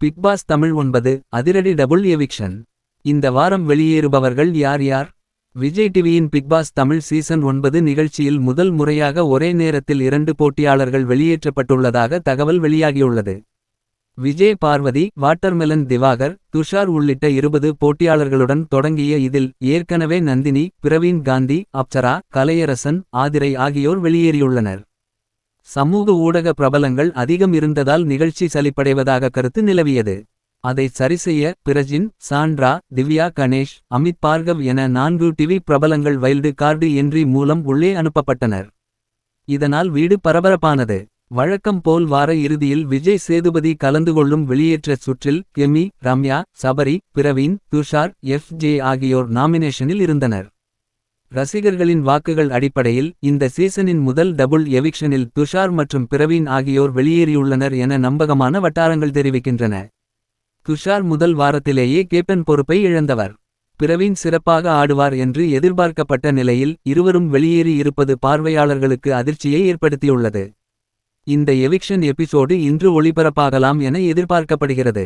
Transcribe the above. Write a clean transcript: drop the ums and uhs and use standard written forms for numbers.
Big pass Tamil 9 அதிரடி double eviction. இந்த வாரம் வெளியேறுபவர்கள் யார் யார்? விஜய் டிவியின் பிக் பாஸ் தமிழ் சீசன் 9 நிகழ்ச்சியில் முதல் முறையாக ஒரே நேரத்தில் 2 போட்டியாளர்கள் வெளியேற்றப்பட்டுள்ளதாக தகவல் வெளியாகியுள்ளது. விஜய் பார்வதி, வாட்டர்மெலன் திவாகர், துஷார் உள்ளிட்ட 20 போட்டியாளர்களுடன் தொடங்கிய இதில் ஏற்கனவே நந்தினி, பிரவீன் காந்தி, அப்சரா, கலையரசன், ஆதிரை ஆகியோர் வெளியேறியுள்ளனர். சமூக ஊடக பிரபலங்கள் அதிகம் இருந்ததால் நிகழ்ச்சி சலிப்படைவதாக கருத்து நிலவியது. அதை சரிசெய்ய பிரஜின், சாண்ட்ரா, திவ்யா கணேஷ், அமித் பார்கவ் என 4 டிவி பிரபலங்கள் வைல்டு கார்டு என்ட்ரி மூலம் உள்ளே அனுப்பப்பட்டனர். இதனால் வீடு பரபரப்பானது. வழக்கம் போல் வார இறுதியில் விஜய் சேதுபதி கலந்து கொள்ளும் வெளியேற்ற சுற்றில் கெமி, ரம்யா, சபரி, பிரவீன், துஷார், எஃப்.ஜே ஆகியோர் நாமினேஷனில் இருந்தனர். ரசிகர்களின் வாக்குகள் அடிப்படையில் இந்த சீசனின் முதல் டபுள் எவிக்ஷனில் துஷார் மற்றும் பிரவீன் ஆகியோர் வெளியேறியுள்ளனர் என நம்பகமான வட்டாரங்கள் தெரிவிக்கின்றன. துஷார் முதல் வாரத்திலேயே கேப்டன் பொறுப்பை இழந்தவர். பிரவீன் சிறப்பாக ஆடுவார் என்று எதிர்பார்க்கப்பட்ட நிலையில் இருவரும் வெளியேறி இருப்பது பார்வையாளர்களுக்கு அதிர்ச்சியை ஏற்படுத்தியுள்ளது. இந்த எவிக்ஷன் எபிசோடு இன்று ஒளிபரப்பாகலாம் என எதிர்பார்க்கப்படுகிறது.